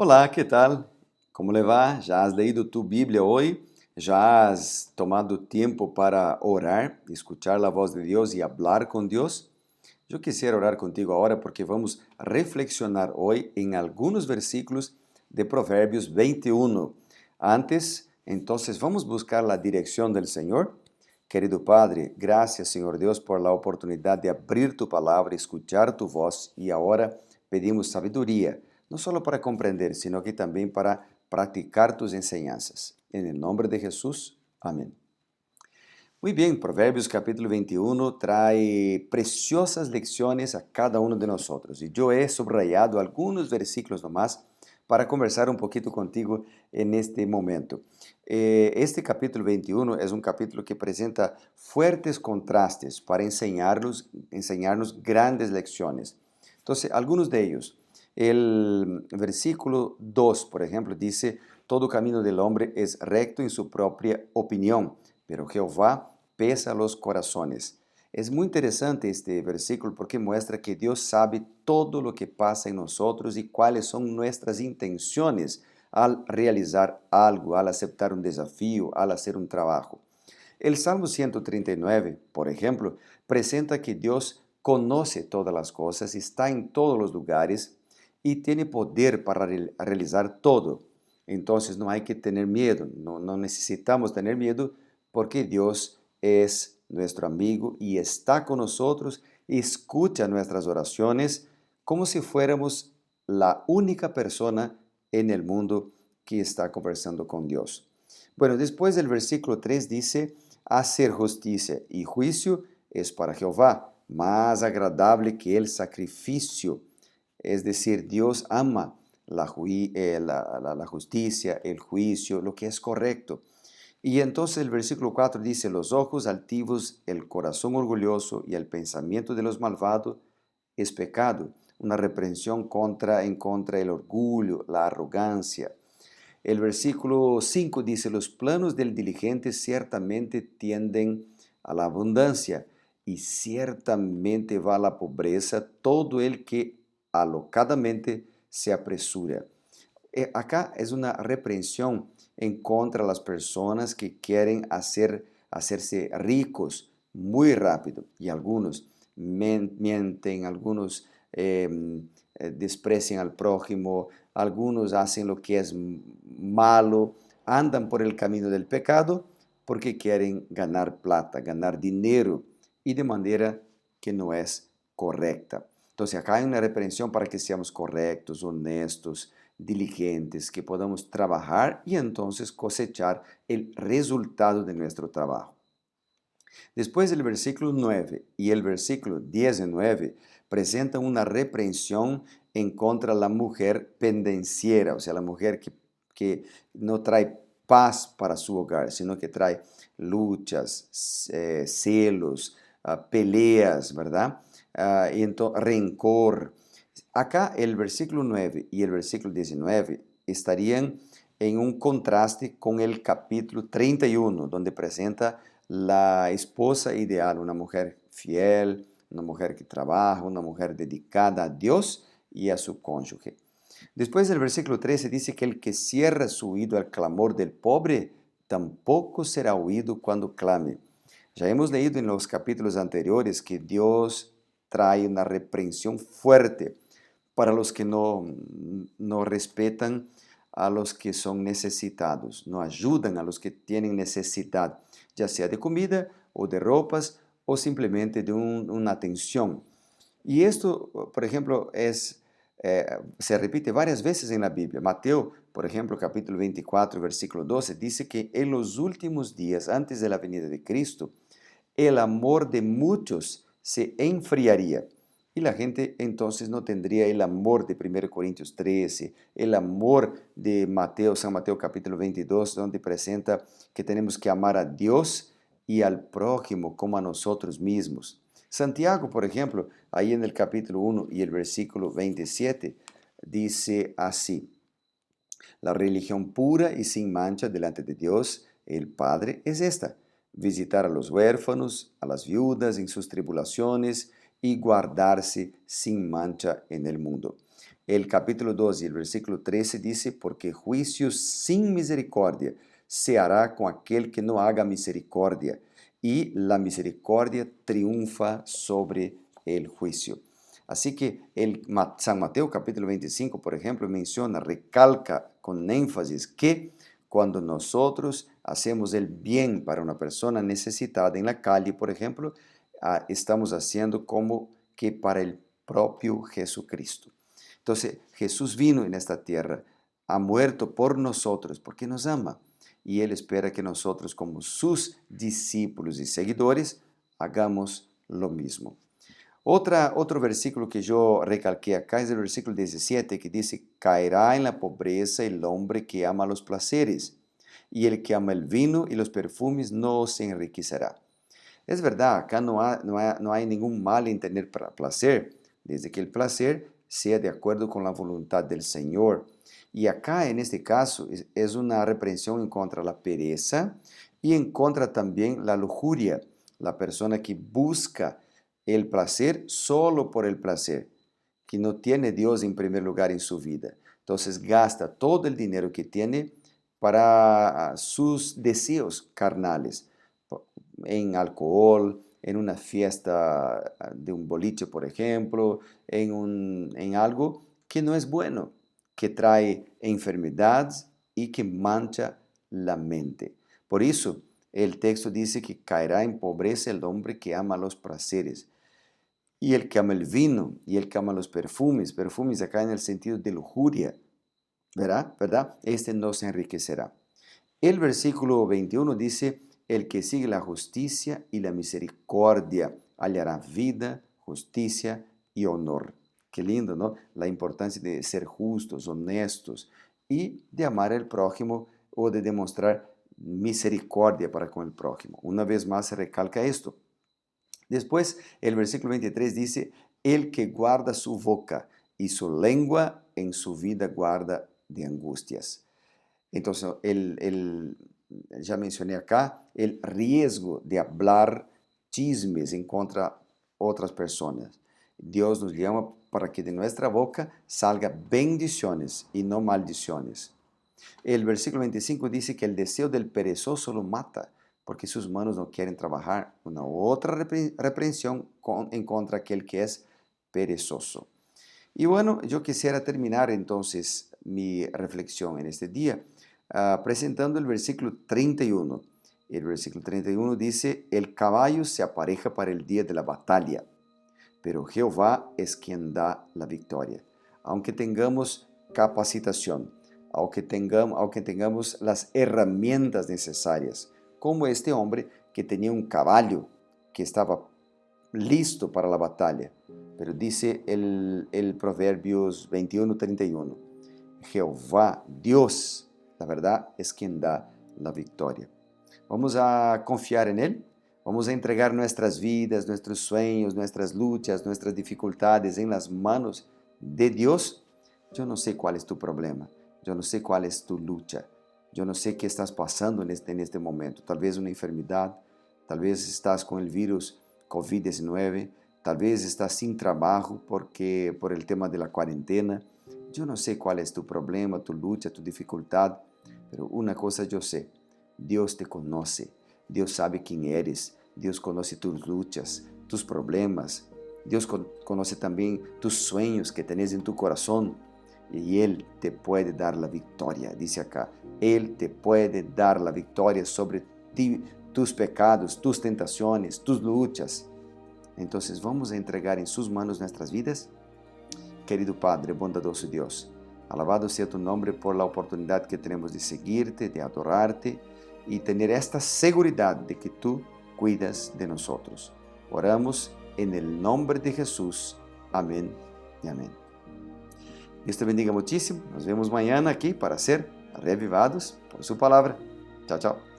Olá, ¿qué tal? ¿Cómo le va? ¿Ya has leído tu Biblia hoy? ¿Ya has tomado tiempo para orar, escuchar la voz de Dios y hablar con Dios? Yo quisiera orar contigo ahora porque vamos a reflexionar hoy en algunos versículos de Proverbios 21. Antes, entonces, vamos a buscar la dirección del Señor. Querido Padre, gracias, Señor Dios, por la oportunidad de abrir tu palabra, escuchar tu voz y ahora pedimos sabiduría, no solo para comprender, sino que también para practicar tus enseñanzas. En el nombre de Jesús, amén. Muy bien, Proverbios capítulo 21 trae preciosas lecciones a cada uno de nosotros y yo he subrayado algunos versículos nomás para conversar un poquito contigo en este momento. Este capítulo 21 es un capítulo que presenta fuertes contrastes para enseñarnos grandes lecciones. Entonces, algunos de ellos. El versículo 2, por ejemplo, dice, todo camino del hombre es recto en su propia opinión, pero Jehová pesa los corazones. Es muy interesante este versículo porque muestra que Dios sabe todo lo que pasa en nosotros y cuáles son nuestras intenciones al realizar algo, al aceptar un desafío, al hacer un trabajo. El Salmo 139, por ejemplo, presenta que Dios conoce todas las cosas, está en todos los lugares y tiene poder para realizar todo. Entonces no hay que tener miedo, no necesitamos tener miedo porque Dios es nuestro amigo y está con nosotros, escucha nuestras oraciones como si fuéramos la única persona en el mundo que está conversando con Dios. Bueno, después del versículo 3 dice, hacer justicia y juicio es para Jehová, más agradable que el sacrificio. Es decir, Dios ama la justicia, el juicio, lo que es correcto. Y entonces el versículo 4 dice, los ojos altivos, el corazón orgulloso y el pensamiento de los malvados es pecado, una reprensión en contra del orgullo, la arrogancia. El versículo 5 dice, los planos del diligente ciertamente tienden a la abundancia y ciertamente va a la pobreza todo el que alocadamente se apresura. Acá es una reprensión en contra de las personas que quieren hacerse ricos muy rápido y algunos mienten, algunos desprecian al prójimo, algunos hacen lo que es malo, andan por el camino del pecado porque quieren ganar plata, ganar dinero y de manera que no es correcta. Entonces acá hay una reprensión para que seamos correctos, honestos, diligentes, que podamos trabajar y entonces cosechar el resultado de nuestro trabajo. Después el versículo 9 y el versículo 19 presentan una reprensión en contra de la mujer pendenciera, o sea, la mujer que no trae paz para su hogar, sino que trae luchas, celos, peleas, ¿verdad? Rencor. Acá el versículo 9 y el versículo 19 estarían en un contraste con el capítulo 31, donde presenta la esposa ideal, una mujer fiel, una mujer que trabaja, una mujer dedicada a Dios y a su cónyuge. Después del versículo 13 dice que el que cierra su oído al clamor del pobre, tampoco será oído cuando clame. Ya hemos leído en los capítulos anteriores que Dios trae una reprensión fuerte para los que no respetan a los que son necesitados, no ayudan a los que tienen necesidad, ya sea de comida o de ropas o simplemente de una atención. Y esto, por ejemplo, se repite varias veces en la Biblia. Mateo, por ejemplo, capítulo 24, versículo 12, dice que en los últimos días, antes de la venida de Cristo, el amor de muchos se enfriaría. Y la gente entonces no tendría el amor de 1 Corintios 13, el amor de San Mateo capítulo 22, donde presenta que tenemos que amar a Dios y al prójimo como a nosotros mismos. Santiago, por ejemplo, ahí en el capítulo 1 y el versículo 27, dice así, la religión pura y sin mancha delante de Dios, el Padre, es esta: visitar a los huérfanos, a las viudas en sus tribulaciones y guardarse sin mancha en el mundo. el capítulo 2 y el versículo 13 dice, porque juicio sin misericordia se hará con aquel que no haga misericordia, y la misericordia triunfa sobre el juicio. Así que San Mateo capítulo 25, por ejemplo, menciona, recalca con énfasis que cuando nosotros hacemos el bien para una persona necesitada en la calle, por ejemplo, estamos haciendo como que para el propio Jesucristo. Entonces, Jesús vino en esta tierra, ha muerto por nosotros porque nos ama. Y Él espera que nosotros, como sus discípulos y seguidores, hagamos lo mismo. Otro versículo que yo recalqué acá es el versículo 17, que dice, caerá en la pobreza el hombre que ama los placeres, y el que ama el vino y los perfumes no se enriquecerá. Es verdad, acá no hay ningún mal en tener placer, desde que el placer sea de acuerdo con la voluntad del Señor. Y acá, en este caso, es una reprensión en contra de la pereza y en contra también la lujuria, la persona que busca el placer solo por el placer, que no tiene Dios en primer lugar en su vida. Entonces gasta todo el dinero que tiene para sus deseos carnales, en alcohol, en una fiesta de un boliche, por ejemplo, en algo que no es bueno, que trae enfermedades y que mancha la mente. Por eso, el texto dice que caerá en pobreza el hombre que ama los placeres. Y el que ama el vino, y el que ama los perfumes acá en el sentido de lujuria, ¿verdad? Este no se enriquecerá. El versículo 21 dice, el que sigue la justicia y la misericordia hallará vida, justicia y honor. Qué lindo, ¿no? La importancia de ser justos, honestos y de amar al prójimo o de demostrar misericordia para con el prójimo. Una vez más se recalca esto. Después, el versículo 23 dice, el que guarda su boca y su lengua en su vida guarda de angustias. Entonces, ya mencioné acá el riesgo de hablar chismes en contra otras personas. Dios nos llama para que de nuestra boca salga bendiciones y no maldiciones. El versículo 25 dice que el deseo del perezoso lo mata, porque sus manos no quieren trabajar. Una otra reprensión en contra de aquel que es perezoso. Y bueno, yo quisiera terminar entonces mi reflexión en este día presentando el versículo 31. El versículo 31 dice, el caballo se apareja para el día de la batalla, pero Jehová es quien da la victoria. Aunque tengamos capacitación, aunque tengamos las herramientas necesarias, como este hombre que tenía un caballo que estaba listo para la batalla. Pero dice el Proverbios 21:31, Jehová, Dios, la verdad, es quien da la victoria. Vamos a confiar en Él. Vamos a entregar nuestras vidas, nuestros sueños, nuestras luchas, nuestras dificultades en las manos de Dios. Yo no sé cuál es tu problema. Yo no sé cuál es tu lucha. Yo no sé qué estás pasando en este momento. Tal vez una enfermedad. Tal vez estás con el virus COVID-19. Tal vez estás sin trabajo por el tema de la cuarentena. Yo no sé cuál es tu problema, tu lucha, tu dificultad. Pero una cosa yo sé. Dios te conoce. Dios sabe quién eres. Dios conoce tus luchas, tus problemas. Dios conoce también tus sueños que tenés en tu corazón. Y Él te puede dar la victoria. Dice acá, Él te puede dar la victoria sobre ti, tus pecados, tus tentaciones, tus luchas. Entonces vamos a entregar en sus manos nuestras vidas. Querido Padre, bondadoso Dios, alabado sea tu nombre por la oportunidad que tenemos de seguirte, de adorarte y tener esta seguridad de que tú cuidas de nosotros. Oramos en el nombre de Jesús. Amén y amén. Dios te bendiga muchísimo. Nos vemos mañana aquí para ser reavivados por su palabra. Chao, chao.